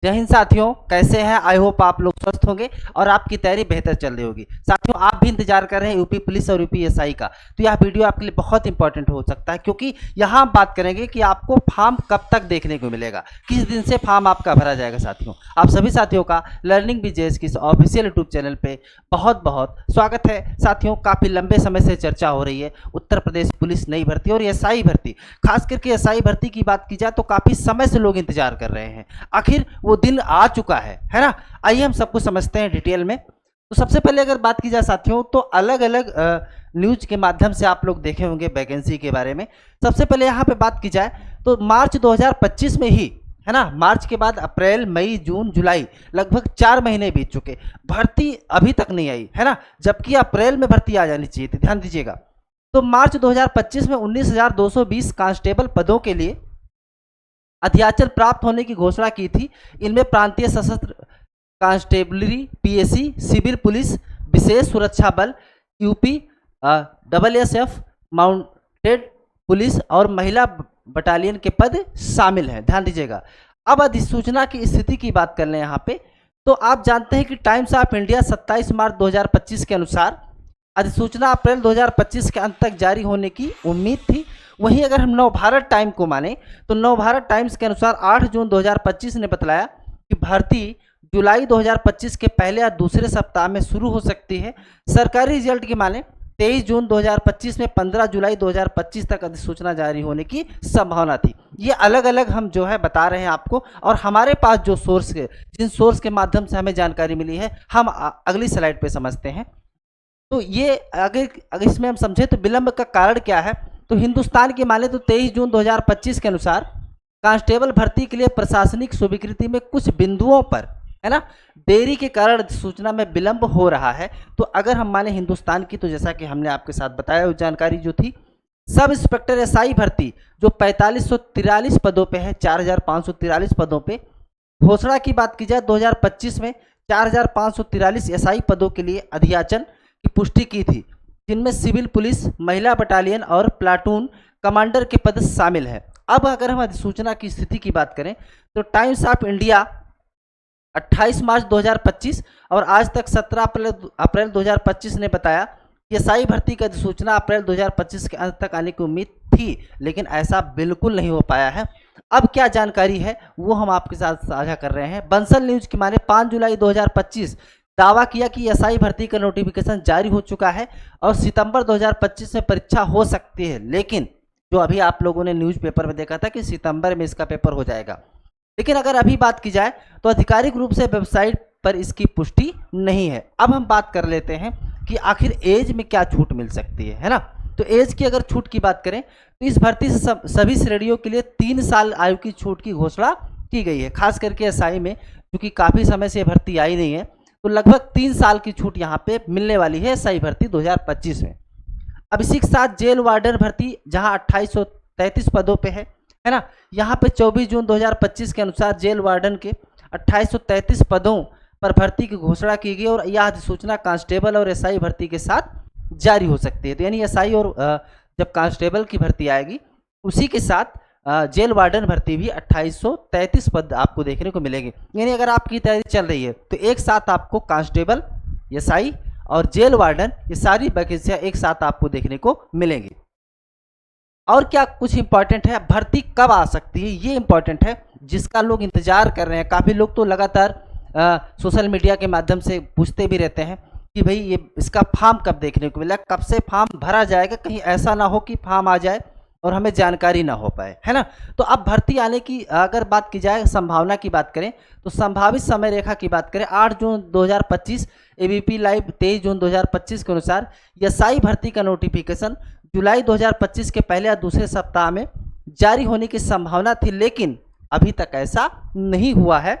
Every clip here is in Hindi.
जय हिंद साथियों, कैसे हैं? आई होप आप लोग स्वस्थ होंगे और आपकी तैयारी बेहतर चल रही होगी। साथियों, आप भी इंतजार कर रहे हैं यूपी पुलिस और यूपी एसआई का, तो यह वीडियो आपके लिए बहुत इंपॉर्टेंट हो सकता है, क्योंकि यहाँ हम बात करेंगे कि आपको फॉर्म कब तक देखने को मिलेगा, किस दिन से फॉर्म आपका भरा जाएगा। साथियों, आप सभी साथियों का लर्निंग बीजेएस की ऑफिशियल यूट्यूब चैनल पे बहुत बहुत स्वागत है। साथियों, काफ़ी लंबे समय से चर्चा हो रही है उत्तर प्रदेश पुलिस नई भर्ती और एसआई भर्ती, खास करके एसआई भर्ती की बात की जाए तो काफ़ी समय से लोग इंतजार कर रहे हैं। आखिर वो दिन आ चुका है ना। आइए हम सब कुछ समझते हैं डिटेल में। तो सबसे पहले अगर बात की जाए साथियों, तो अलग अलग न्यूज के माध्यम से आप लोग देखे होंगे वैकेंसी के बारे में। सबसे पहले यहाँ पे बात की जाए तो मार्च 2025 में ही, है ना, मार्च के बाद अप्रैल, मई, जून, जुलाई, लगभग 4 महीने बीत चुके, भर्ती अभी तक नहीं आई, है ना, जबकि अप्रैल में भर्ती आ जानी चाहिए थी। ध्यान दीजिएगा। तो मार्च 2025 में 19,220 कांस्टेबल पदों के लिए अध्याचन प्राप्त होने की घोषणा की थी। इनमें प्रांतीय सशस्त्र कांस्टेबलरी, पीएसी, सिविल पुलिस, विशेष सुरक्षा बल, यूपी SSF, माउंटेड पुलिस और महिला बटालियन के पद शामिल हैं। ध्यान दीजिएगा। अब अधिसूचना की स्थिति की बात कर लें यहाँ पे, तो आप जानते हैं कि टाइम्स ऑफ इंडिया 27 मार्च 2025 के अनुसार अधिसूचना अप्रैल 2025 के अंत तक जारी होने की उम्मीद थी। वहीं अगर हम नवभारत टाइम को माने तो नवभारत टाइम्स के अनुसार 8 जून 2025 ने बतलाया कि भर्ती जुलाई 2025 के पहले या दूसरे सप्ताह में शुरू हो सकती है। सरकारी रिजल्ट की माने 23 जून 2025 में 15 जुलाई 2025 तक अधिसूचना जारी होने की संभावना थी। ये अलग अलग हम जो है बता रहे हैं आपको, और हमारे पास जो सोर्स के, जिन सोर्स के माध्यम से हमें जानकारी मिली है, हम अगली स्लाइड पे समझते हैं। तो ये अगर इसमें हम समझें तो विलंब का कारण क्या है, तो हिंदुस्तान की माने तो 23 जून 2025 के अनुसार कांस्टेबल भर्ती के लिए प्रशासनिक स्वीकृति में कुछ बिंदुओं पर, है ना, देरी के कारण सूचना में विलंब हो रहा है। तो अगर हम माने हिंदुस्तान की, तो जैसा कि हमने आपके साथ बताया वो जानकारी जो थी, सब इंस्पेक्टर एसआई भर्ती जो 4543 पदों पे है, 4543 पदों पे, घोषणा की बात की जाए 2025 में 4543 एसआई पदों के लिए अध्याचन की पुष्टि की थी, जिनमें सिविल पुलिस, महिला बटालियन और प्लाटून कमांडर के पद शामिल हैं। अब अगर हम अधिसूचना की स्थिति की बात करें तो टाइम्स ऑफ इंडिया 28 मार्च 2025 और आज तक 17 अप्रैल 2025 ने बताया कि एसआई भर्ती की अधिसूचना अप्रैल 2025 के अंत तक आने की उम्मीद थी, लेकिन ऐसा बिल्कुल नहीं हो पाया है। अब क्या जानकारी है वो हम आपके साथ साझा कर रहे हैं। बंसल न्यूज की माने 5 जुलाई 2025 दावा किया कि एसआई भर्ती का नोटिफिकेशन जारी हो चुका है और सितंबर 2025 में परीक्षा हो सकती है, लेकिन जो अभी आप लोगों ने न्यूज़पेपर में देखा था कि सितंबर में इसका पेपर हो जाएगा, लेकिन अगर अभी बात की जाए तो आधिकारिक रूप से वेबसाइट पर इसकी पुष्टि नहीं है। अब हम बात कर लेते हैं कि आखिर एज में क्या छूट मिल सकती है ना। तो एज की अगर छूट की बात करें तो इस भर्ती से सभी श्रेणियों के लिए 3 साल आयु की छूट की घोषणा की गई है। खास करके एसआई में, क्योंकि काफ़ी समय से भर्ती आई नहीं है, तो लगभग 3 साल की छूट यहाँ पे मिलने वाली है एसआई भर्ती 2025 में। अब इसी के साथ जेल वार्डन भर्ती जहाँ 2833 पदों पे है ना, यहाँ पे 24 जून 2025 के अनुसार जेल वार्डन के 2833 पदों पर भर्ती की घोषणा की गई और यह अधिसूचना कांस्टेबल और एसआई भर्ती के साथ जारी हो सकती है। तो यानी एसआई और जब कांस्टेबल की भर्ती आएगी उसी के साथ जेल वार्डन भर्ती भी 2833 पद आपको देखने को मिलेंगे। यानी अगर आपकी तैयारी चल रही है तो एक साथ आपको कांस्टेबल, एसआई और जेल वार्डन, ये सारी वैकेंसियां एक साथ आपको देखने को मिलेंगी। और क्या कुछ इंपॉर्टेंट है, भर्ती कब आ सकती है, ये इंपॉर्टेंट है जिसका लोग इंतजार कर रहे हैं। काफ़ी लोग तो लगातार सोशल मीडिया के माध्यम से पूछते भी रहते हैं कि भाई ये इसका फॉर्म कब देखने को मिला, कब से फॉर्म भरा जाएगा, कहीं ऐसा ना हो कि फॉर्म आ जाए और हमें जानकारी ना हो पाए, है ना। तो अब भर्ती आने की अगर बात की जाए, संभावना की बात करें तो संभावित समय रेखा की बात करें 8 जून 2025, एबीपी लाइव 23 जून 2025 के अनुसार एसआई भर्ती का नोटिफिकेशन जुलाई 2025 के पहले या दूसरे सप्ताह में जारी होने की संभावना थी, लेकिन अभी तक ऐसा नहीं हुआ है।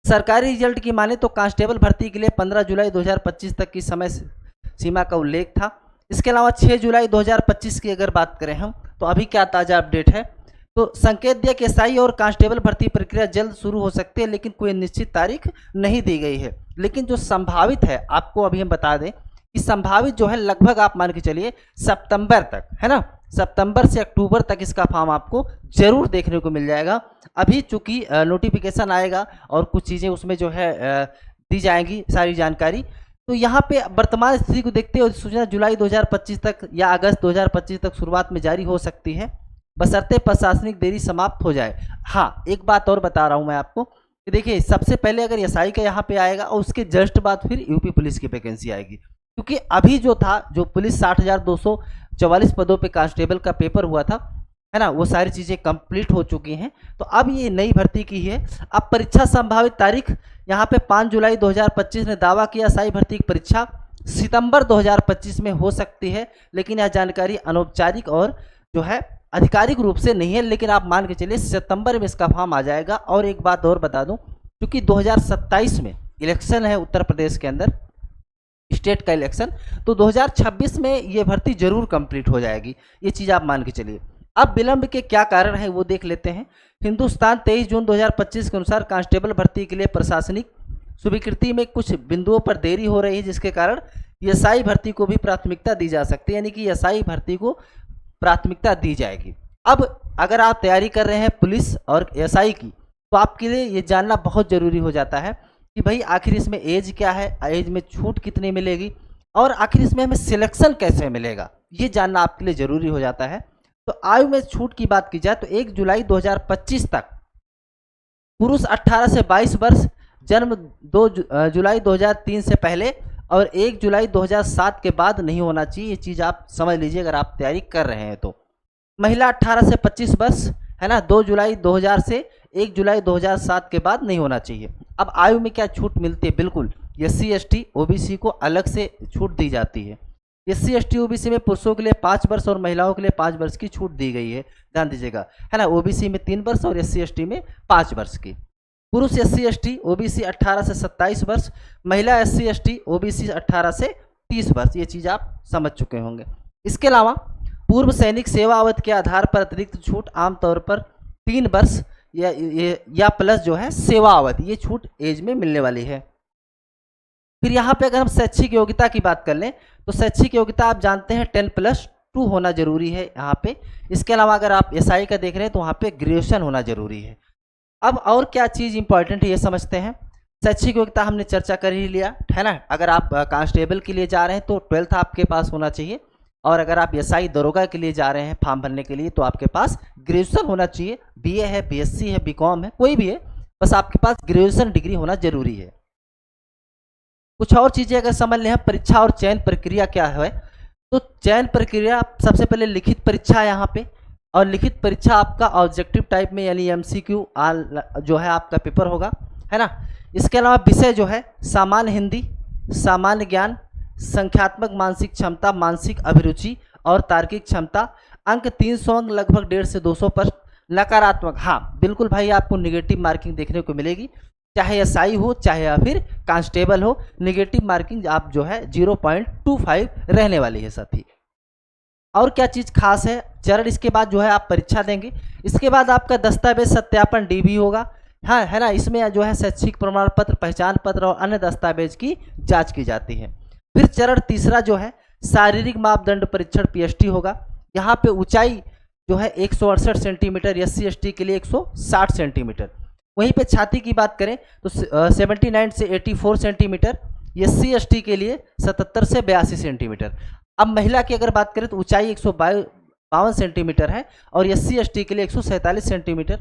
सरकारी रिजल्ट की माने तो कांस्टेबल भर्ती के लिए 15 जुलाई 2025 तक की समय सीमा का उल्लेख था। इसके अलावा 6 जुलाई 2025 की अगर बात करें हम, तो अभी क्या ताज़ा अपडेट है, तो संकेत दिया कि एसआई और कांस्टेबल भर्ती प्रक्रिया जल्द शुरू हो सकती है, लेकिन कोई निश्चित तारीख नहीं दी गई है। लेकिन जो संभावित है, आपको अभी हम बता दें कि संभावित जो है लगभग आप मान के चलिए सितंबर तक, है ना, सितंबर से अक्टूबर तक इसका फॉर्म आपको जरूर देखने को मिल जाएगा। अभी चूंकि नोटिफिकेशन आएगा और कुछ चीज़ें उसमें जो है दी जाएंगी सारी जानकारी, तो यहाँ पे वर्तमान स्थिति को देखते हुए सूचना जुलाई 2025 तक या अगस्त 2025 तक शुरुआत में जारी हो सकती है, बशर्ते प्रशासनिक देरी समाप्त हो जाए। हाँ, एक बात और बता रहा हूँ मैं आपको कि देखिए, सबसे पहले अगर एसआई का यहाँ पे आएगा और उसके जस्ट बाद फिर यूपी पुलिस की वैकेंसी आएगी, क्योंकि अभी जो था, जो पुलिस 60,244 पदों पे कांस्टेबल का पेपर हुआ था, है ना, वो सारी चीज़ें कंप्लीट हो चुकी हैं। तो अब ये नई भर्ती की है। अब परीक्षा संभावित तारीख यहाँ पे 5 जुलाई 2025 ने दावा किया एसआई भर्ती की परीक्षा सितंबर 2025 में हो सकती है, लेकिन यह जानकारी अनौपचारिक और जो है आधिकारिक रूप से नहीं है, लेकिन आप मान के चलिए सितंबर में इसका फॉर्म आ जाएगा। और एक बात और बता दूं, क्योंकि 2027 में इलेक्शन है उत्तर प्रदेश के अंदर, स्टेट का इलेक्शन, तो 2026 में ये भर्ती जरूर कंप्लीट हो जाएगी, ये चीज़ आप मान के चलिए। अब विलंब के क्या कारण है वो देख लेते हैं। हिंदुस्तान 23 जून 2025 के अनुसार कांस्टेबल भर्ती के लिए प्रशासनिक स्वीकृति में कुछ बिंदुओं पर देरी हो रही है, जिसके कारण एसआई भर्ती को भी प्राथमिकता दी जा सकती है, यानी कि एसआई भर्ती को प्राथमिकता दी जाएगी। अब अगर आप तैयारी कर रहे हैं पुलिस और एसआई की, तो आपके लिए ये जानना बहुत ज़रूरी हो जाता है कि भाई आखिर इसमें एज क्या है, एज में छूट कितनी मिलेगी, और आखिर इसमें हमें सिलेक्शन कैसे मिलेगा, ये जानना आपके लिए ज़रूरी हो जाता है। तो आयु में छूट की बात की जाए तो 1 जुलाई 2025 तक पुरुष 18 से 22 वर्ष, जन्म 2 जुलाई 2003 से पहले और 1 जुलाई 2007 के बाद नहीं होना चाहिए, ये चीज़ आप समझ लीजिए अगर आप तैयारी कर रहे हैं तो। महिला 18 से 25 वर्ष, है ना, 2 जुलाई 2000 से 1 जुलाई 2007 के बाद नहीं होना चाहिए। अब आयु में क्या छूट मिलती है, बिल्कुल SC ST OBC को अलग से छूट दी जाती है। SC ST OBC में पुरुषों के लिए 5 वर्ष और महिलाओं के लिए 5 वर्ष की छूट दी गई है, ध्यान दीजिएगा, है ना। OBC में 3 वर्ष और SC ST में 5 वर्ष की। पुरुष SC ST OBC 18 से 27 वर्ष, महिला SC ST OBC 18 से 30 वर्ष, ये चीज़ आप समझ चुके होंगे। इसके अलावा पूर्व सैनिक सेवा अवधि के आधार पर अतिरिक्त छूट आमतौर पर 3 वर्ष या प्लस जो है सेवा अवधि, ये छूट एज में मिलने वाली है। फिर यहाँ पे अगर हम शैक्षिक योग्यता की बात कर लें तो शैक्षिक योग्यता आप जानते हैं 10+2 होना जरूरी है यहाँ पे। इसके अलावा अगर आप एसआई का देख रहे हैं तो वहाँ पे ग्रेजुएशन होना जरूरी है। अब और क्या चीज़ इंपॉर्टेंट है ये समझते हैं। शैक्षिक योग्यता हमने चर्चा कर ही लिया, है ना। अगर आप कांस्टेबल के लिए जा रहे हैं तो 12th आपके पास होना चाहिए, और अगर आप एसआई दरोगा के लिए जा रहे हैं फॉर्म भरने के लिए तो आपके पास ग्रेजुएशन होना चाहिए। BA है, BSc है, BCom है, कोई भी है, बस आपके पास ग्रेजुएशन डिग्री होना जरूरी है। कुछ और चीज़ें अगर समझ लें, परीक्षा और चयन प्रक्रिया क्या है, तो चयन प्रक्रिया सबसे पहले लिखित परीक्षा यहाँ पे, और लिखित परीक्षा आपका ऑब्जेक्टिव टाइप में यानी MCQ जो है आपका पेपर होगा, है ना। इसके अलावा विषय जो है सामान्य हिंदी, सामान्य ज्ञान, संख्यात्मक मानसिक क्षमता, मानसिक अभिरुचि और तार्किक क्षमता। अंक 300 अंक, लगभग 150 से 200 पर। नकारात्मक, हाँ बिल्कुल भाई, आपको निगेटिव मार्किंग देखने को मिलेगी, चाहे एसआई हो चाहे या फिर कांस्टेबल हो, निगेटिव मार्किंग आप जो है 0.25 रहने वाली है साथी। और क्या चीज़ खास है, चरण इसके बाद जो है आप परीक्षा देंगे, इसके बाद आपका दस्तावेज सत्यापन DB होगा, हाँ, है ना। इसमें जो है शैक्षिक प्रमाण पत्र, पहचान पत्र और अन्य दस्तावेज की जांच की जाती है। फिर चरण तीसरा जो है शारीरिक मापदंड परीक्षण PST होगा। यहाँ पे ऊंचाई जो है 168 सेंटीमीटर, SC ST के लिए 160 सेंटीमीटर। वहीं पे छाती की बात करें तो 79 से 84 सेंटीमीटर, SC ST के लिए 77 से 82 सेंटीमीटर। अब महिला की अगर बात करें तो ऊंचाई 152 सेंटीमीटर है और SC ST के लिए 147 सेंटीमीटर।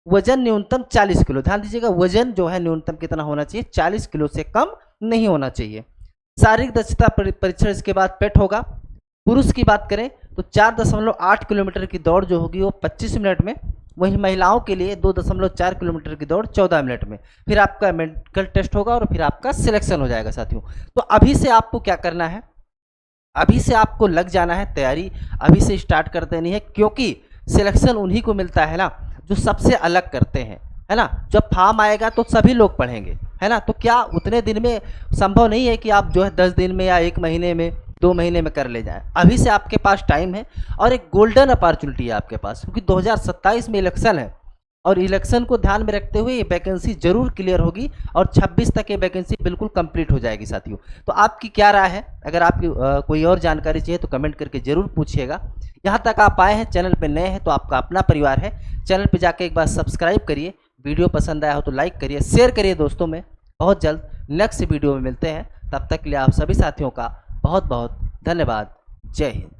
वजन न्यूनतम 40 किलो, ध्यान दीजिएगा, वजन जो है न्यूनतम कितना होना चाहिए, 40 किलो से कम नहीं होना चाहिए। शारीरिक दक्षता परीक्षण इसके बाद पेट होगा। पुरुष की बात करें तो 4.8 किलोमीटर की दौड़ जो होगी वो 25 मिनट में, वहीं महिलाओं के लिए 2.4 किलोमीटर की दौड़ 14 मिनट में। फिर आपका मेडिकल टेस्ट होगा और फिर आपका सिलेक्शन हो जाएगा साथियों। तो अभी से आपको क्या करना है, अभी से आपको लग जाना है, तैयारी अभी से स्टार्ट कर देनी है, क्योंकि सिलेक्शन उन्हीं को मिलता है ना जो सबसे अलग करते हैं, है ना। जब फॉर्म आएगा तो सभी लोग पढ़ेंगे, है ना। तो क्या उतने दिन में संभव नहीं है कि आप जो है 10 दिन में या 1 महीने में, 2 महीने में कर ले जाएं। अभी से आपके पास टाइम है और एक गोल्डन अपॉर्चुनिटी है आपके पास, क्योंकि 2027 में इलेक्शन है और इलेक्शन को ध्यान में रखते हुए ये वैकेंसी जरूर क्लियर होगी और 26 तक ये वैकेंसी बिल्कुल कंप्लीट हो जाएगी साथियों। तो आपकी क्या राय है, अगर आपकी कोई और जानकारी चाहिए तो कमेंट करके ज़रूर पूछिएगा। यहाँ तक आप आए हैं, चैनल पे नए हैं तो आपका अपना परिवार है। चैनल पे जाके एक बार सब्सक्राइब करिए, वीडियो पसंद आया हो तो लाइक करिए, शेयर करिए दोस्तों में। बहुत जल्द नेक्स्ट वीडियो में मिलते हैं, तब तक के लिए आप सभी साथियों का बहुत बहुत धन्यवाद। जय हिंद।